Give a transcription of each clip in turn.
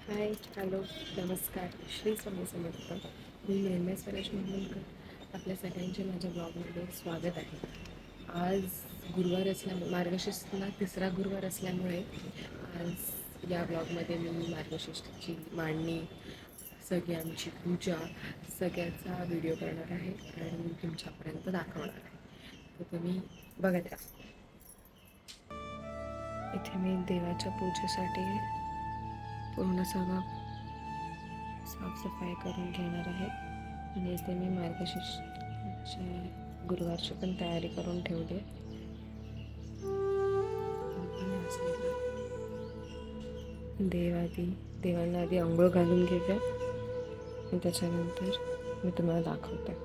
हाय, hello, नमस्कार, श्री स्वामी समर्थ. मी निर्मय स्वराज मामुलकर. आपल्या सगळ्यांचे माझ्या ब्लॉगमध्ये स्वागत आहे. आज गुरुवार असल्यामुळे मार्गशीर्षला तिसरा गुरुवार असल्यामुळे आज या ब्लॉगमध्ये मी मार्गशीर्षची मांडणी, सगळी आमची पूजा, सगळ्याचा व्हिडिओ करणार आहे आणि तुमच्यापर्यंत दाखवणार आहे. तर तुम्ही बघत राहा. इथे मी देवाच्या पूजेसाठी पूर्ण सगळं साफसफाई करून घेणार आहे आणि इथे मी मार्गशीर्षची गुरुवारची पण तयारी करून ठेवली आहे. देवांना आधी आंघोळ घालून घेऊया आणि त्याच्यानंतर मी तुम्हाला दाखवते.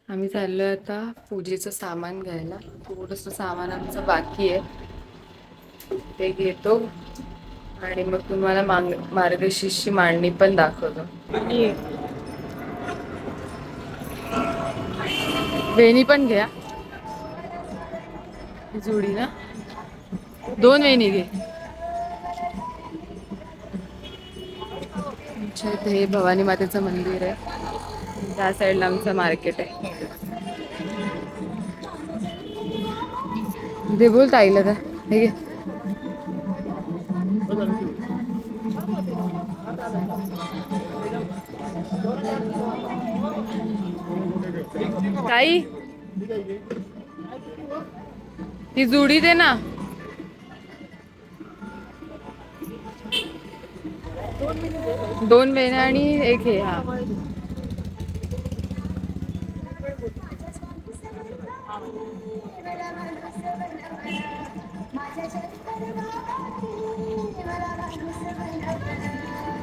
आम्ही चाललो आता पूजेचं सामान घ्यायला. थोडंसं सामान आमचं बाकी आहे, ते घेतो आणि मग तुम्हाला मार्गशीर्षची मांडणी पण दाखवतो. वेणी पण घ्या, जोडी ना, 2 वेणी घे. आमच्या इथे हे भवानी मातेचं मंदिर आहे, त्या साईडला आमचं मार्केट आहे. ते बोल ताईला का हे घे. ताई ती जुडी दे ना. 2 वेण्या आणि एक हे. हा,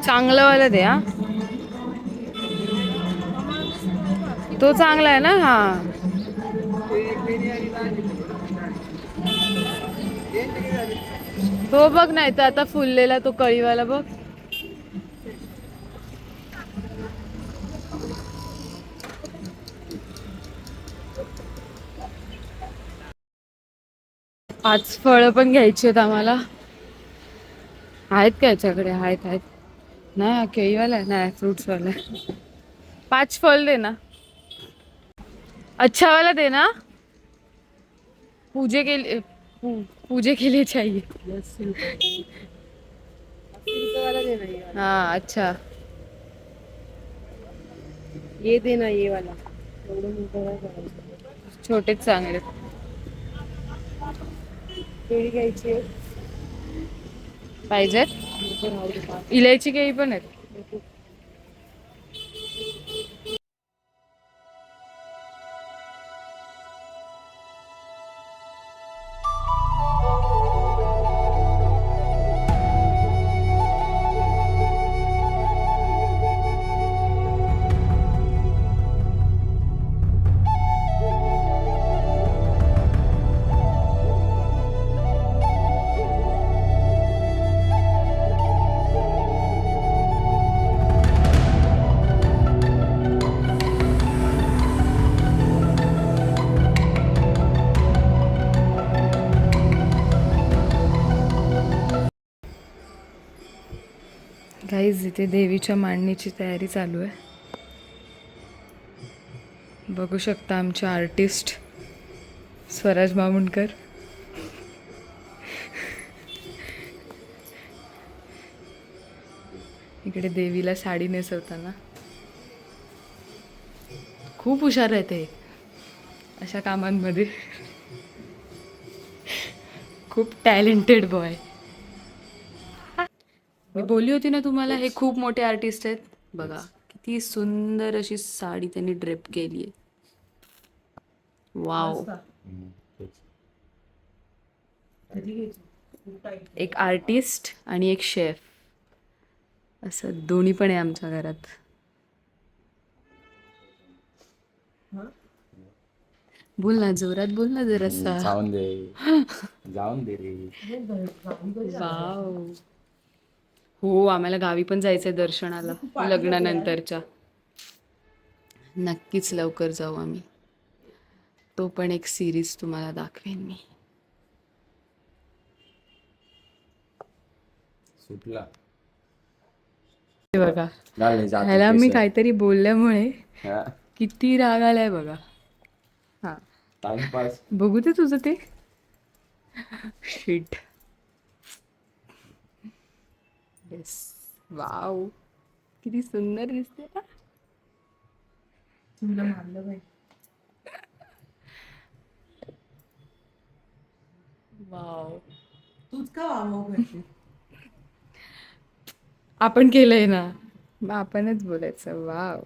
चांगलं वाला दे. हा, तो चांगला आहे ना. हा, तो बघ, नाही तर आता फुललेला तो कळीवाला बघ. पाच फळं पण घ्यायची आहेत आम्हाला. आहेत का याच्याकडे? आहेत आहेत. नाही, हा केळीवाला नाही, फ्रुट्सवाला. 5 फल दे ना. अच्छा वाला दे ना. पूजे के लिए पूजे के लिए चाहिए. हाँ अच्छा, ये देना, ये वाला. छोटेच चांगले. केळी घ्यायची पाहिजेत. इलायची केळी पण आहेत. गाईज, इथे देवीच्या मांडणीची तयारी चालू आहे. बघू शकता आमचे आर्टिस्ट स्वराज मामुंडकर. इकडे देवीला साडी नेसवताना. खूप हुशार आहे ते अशा कामांमध्ये. खूप टॅलेंटेड बॉय. मी बोलली होती ना तुम्हाला, हे खूप मोठे आर्टिस्ट आहेत. बघा किती सुंदर अशी साडी त्यांनी ड्रेप केली आहे. वाव. एक आर्टिस्ट आणि एक शेफ, असं दोन्ही पण आहे आमच्या घरात. बोल ना, जोरात बोल ना जरासा. जाऊन दे, जाऊन दे रे. वाव. हो, आम्हाला गावी पण जायचंय दर्शनाला लग्नानंतरच्या. नक्कीच लवकर जाऊ आम्ही. तो पण एक सिरीज तुम्हाला दाखवेन मी. सुटला हे बघा, झाले जाते ह्याला मी केस. काहीतरी बोलल्यामुळे हा, किती राग आलाय बघा. हा, टाइमपास. बघू दे तुझं ते. शिट. येस, वाव, किती सुंदर दिसते ना. तुला मारलं बाई. वाव, तूच का वामो करते? आपण केलंय ना, मग आपणच बोलायचं. वाव,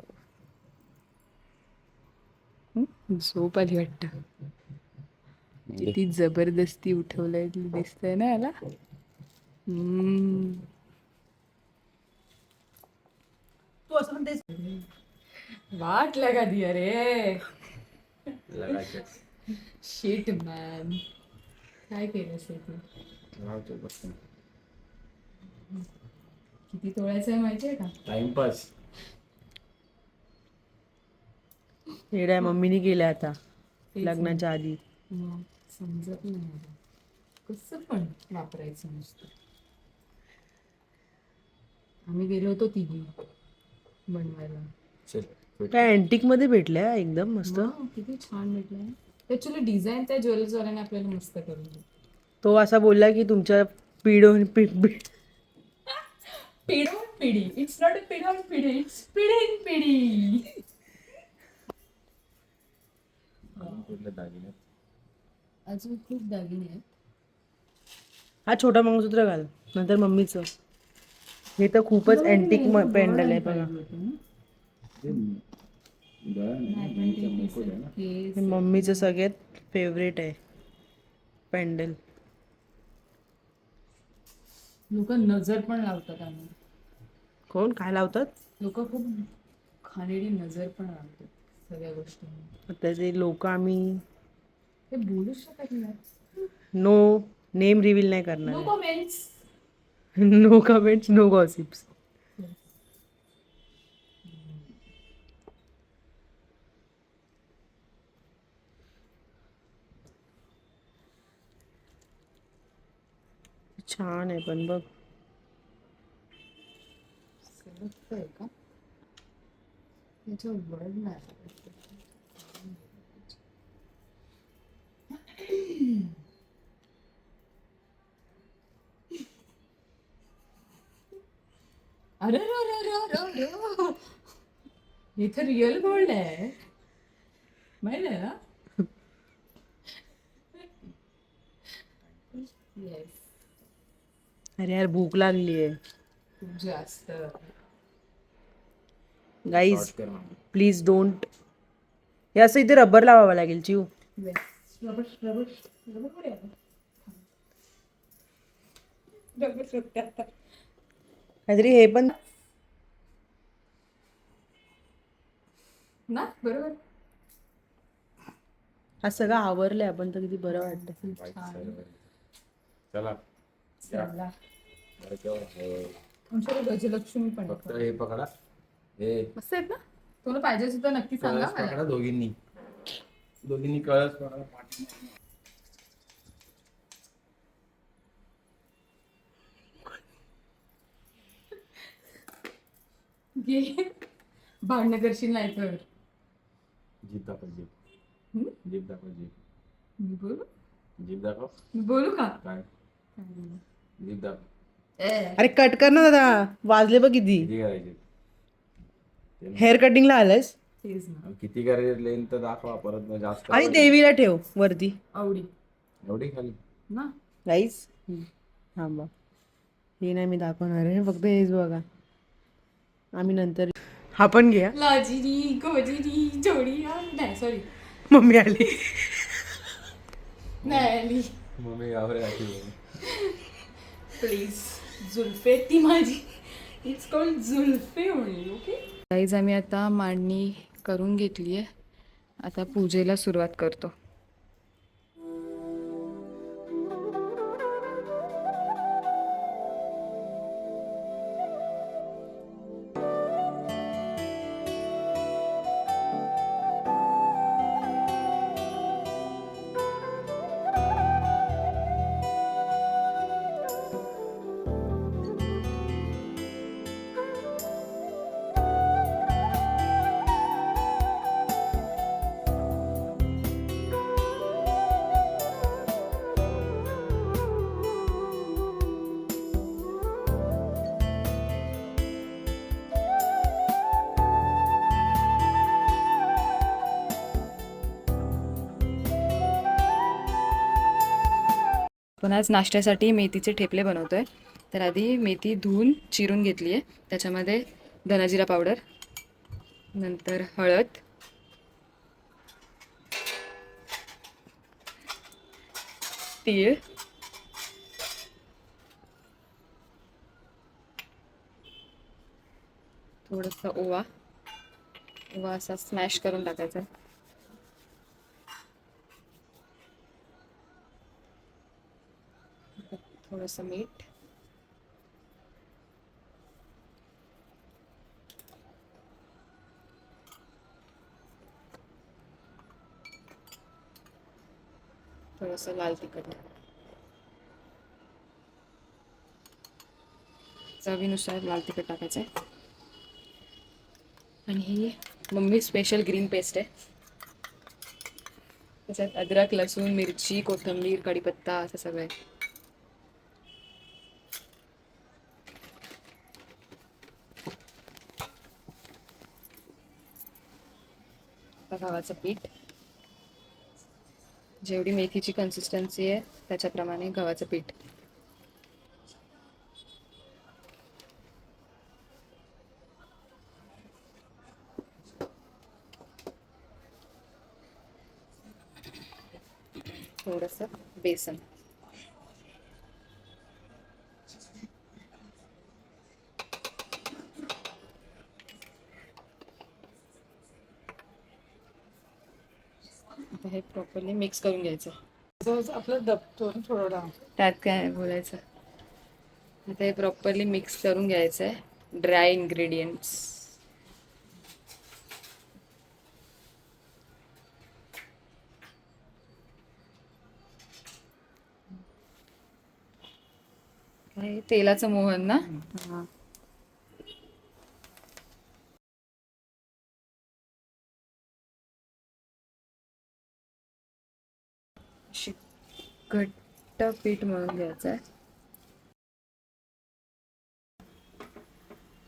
झोप आली वाटत. किती जबरदस्ती उठवलंय दिसतंय ना याला. तू असं म्हणतेस वाट लगा दिया रे. लगायचं. शिट मॅन, काय केलं असेल तू? राहतो बसून. किती तोळायचं आहे माहितीये का? टाइमपास. येड्या मम्मीने केल्या आता तेच लग्नाच्या आधी. मग समजत नाही मला. कसं पण वापरायचं नुसतं. आम्ही गेलो होतो तिघी बनवायला. चल काय अँटिक मध्ये भेटल्या एकदम मस्त. वाव, किती छान भेटलंय. ऍक्च्युली डिझाईन त्या ज्वेलर्सवाल्याने आपल्याला मस्त करून दिली. तो असा बोलला की तुमच्या पिढोन पिढोन पिढी, इट्स नॉट अ पिढोन पिढी, इट्स पिढीन पिढी. कुठले दागिने. अजून खूप दागिने आहेत. हा छोटा मंगळसूत्र घाल, नंतर मम्मीचं. हे तर खूपच अँटिक पेंडल आहे बघा. हे मम्मीचं सगळ्यात फेवरेट आहे पेंडल. लोक नजर पण लावतात आम्ही. कोण काय लावतात? लोक खूप खानेडी नजर पण लावतात सगळ्या गोष्टींना. आता ते लोक आम्ही ते बोलू शकत नाही. नो नेम रिव्हील नाही करणार. No comments. No comments, no gossips. छान आहे पण बघ. आहे का त्याच्या वर्ड नाही. अरे इथे रिअल गोल्ड आहे माहिती आहे ना. येस, अरे यार भूक लागली आहे खूप जास्त. गाईज. Please don't. हे असं इथे रबर लावावं लागेल चिव. काहीतरी हे पण ना बरोबर. हा सगळं आवरलंय आपण तर किती बरं वाटतं. चला चला. हे आमच्याकडे गजलक्ष्मी पण आहे. फक्त हे पकडा. हे मस्त आहेत ना. तुला पाहिजे असेल तर नक्की सांगा कळस मला. पकडा दोघींनी कळस पकडा. पाठी घे, भांडणं करशील नाही तर. जीप दाखव जीप. हम्म? जीप दाखव जीप. मी बोलू जीप दाखव. मी बोलू का? काय जीप दाखव. अरे कट कर ना दादा, वाजले बघ किती. किती करायचे हेअर कटिंगला आलंयस. तेच ना. किती करायचे लेन तर दाखवा परत मग जास्त. आणि देवीला ठेव वरती आवडी एवढी खाली. ना. गाईस. थांबा, हे नाही मी दाखवणार आहे, फक्त हेच बघा. आम्ही नंतर हा पण घ्या. लाजिरी गोजिरी जोडिया. नाही सॉरी, मम्मी आली. नाही आली. मम्मी गावरे आली. प्लीज. जुल्फे ती माझी. It's called Zulfe only. Okay guys, आम्ही आता मांडणी करून घेतली आहे. आता पूजेला सुरुवात करतो. पण आज नाश्त्यासाठी मेथीचे ठेपले बनवतोय. तर आधी मेथी धुवून चिरून घेतली आहे. त्याच्यामध्ये धनाजिरा पावडर, नंतर हळद, तीळ, थोडंसं ओवा असा स्मॅश करून टाकायचा. थोडंसं मीठ, थोडंसं लाल तिखट, चवीनुसार लाल तिखट टाकायचं आहे. आणि ही मम्मी स्पेशल ग्रीन पेस्ट आहे. त्याच्यात अद्रक, लसूण, मिरची, कोथिंबीर, कढीपत्ता असं सगळं आहे. आता गव्हाचं पीठ, जेवढी मेथीची कन्सिस्टन्सी आहे त्याच्याप्रमाणे गव्हाचं पीठ. थोडंसं बेसन. आता हे प्रॉपरली मिक्स करून घ्यायचं. आपलं दबतो थोडा. त्यात काय बोलायचं. आता हे प्रॉपरली मिक्स करून घ्यायचं आहे. Dry ingredients. काय तेलाचं मोहन ना. हा. घट्ट पीठ मळून घ्यायचं आहे.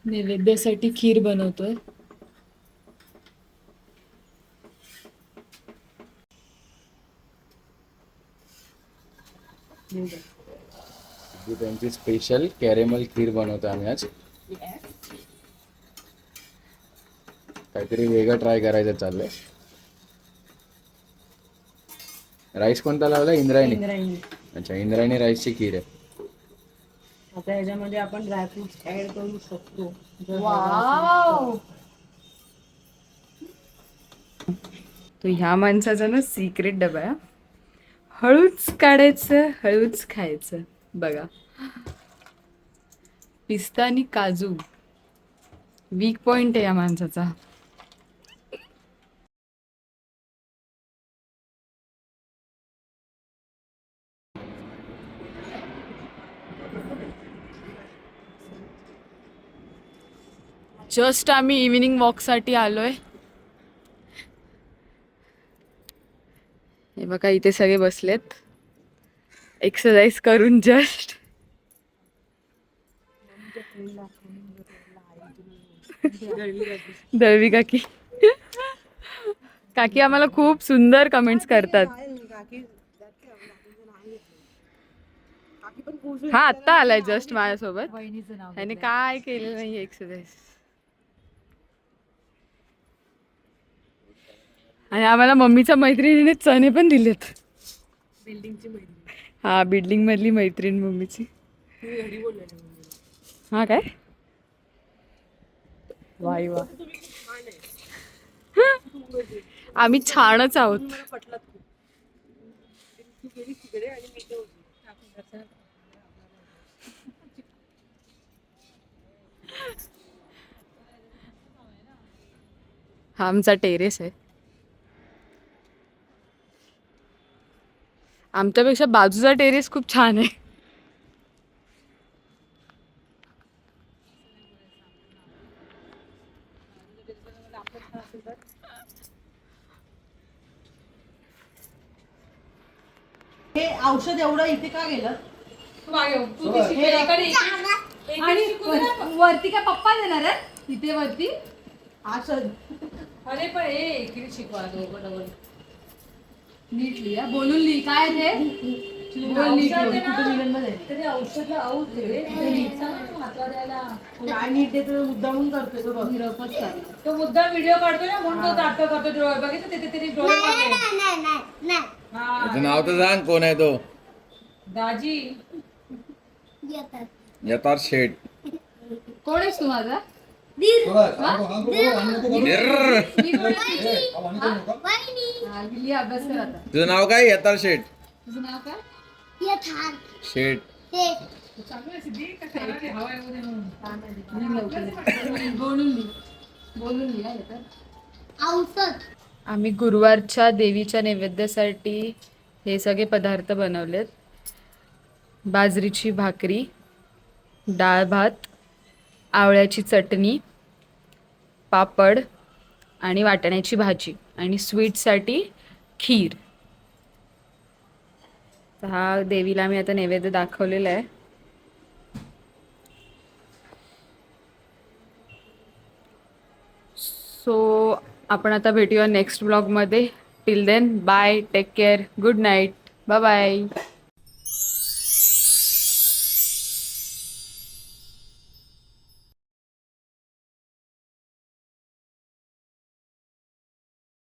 नैवेद्यासाठी खीर बनवतोय. त्यांची स्पेशल कॅरेमल खीर बनवतो आम्ही आज. काहीतरी वेगळं ट्राय करायचं चाललंय. राईस कोणता लावला? इंद्रायणी. अच्छा, इंद्रायणी राईसची खीर आहे. आता याच्यामध्ये आपण ड्रायफ्रुट्स ऍड करू शकतो. वाव. तो ह्या माणसाचा ना सिक्रेट डबा आहे. हळूच काढायचं, हळूच खायचं. बघा, पिस्ता आणि काजू वीक पॉइंट आहे या माणसाचा. जस्ट आम्ही इव्हिनिंग वॉकसाठी आलोय. हे बघा, इथे सगळे बसलेत एक्सरसाइज करून. जस्ट दळवी काकी. काकी आम्हाला खूप सुंदर कमेंट्स करतात. हा आत्ता आलाय जस्ट माझ्यासोबत. त्याने काय केलेलं नाही एक्सरसाइज. आणि आम्हाला मम्मीच्या मैत्रिणीने चणे पण दिलेत. बिल्डिंगची मैत्रीण. हा, बिल्डिंग मधली मैत्रीण मम्मीची. हा काय वाई वा. आम्ही छानच आहोत. हा आमचा टेरेस आहे. आमच्यापेक्षा बाजूचा टेरेस खूप छान आहे. हे औषध एवढं इथे का गेलं? वरती काय पप्पा देणार आहे इथे वरती? असं अरे पण हे इकडे शिकवा. नीट लिहा, बोलून लिही. काय ते काय नीट देतो मुद्दामून करतोय तो बघ. तो मुद्दा व्हिडिओ काढतोय ना म्हणून तो नाटक करतो डोळे बघितलं तिथे तरी डोळे मारले. हा त्याचं नाव तर सांग कोण आहे तो. दाजी यथार्थ शेठ. कोण आहेस तू माझा? इर्र. अभ्यास कर आता. तुझं नाव काय? यथार्थ शेठ. तुझं नाव काय? शेठ. आम्ही गुरुवारच्या देवीच्या नैवेद्यासाठी हे सगळे पदार्थ बनवलेत. बाजरीची भाकरी, डाळ भात, आवळ्याची चटणी, पापड आणि वाटाण्याची भाजी आणि स्वीटसाठी खीर. तर हा देवीला मी आता नैवेद्य दाखवलेला आहे. सो आपण आता भेटूया नेक्स्ट ब्लॉगमध्ये. Till then bye, take care, good night, bye bye.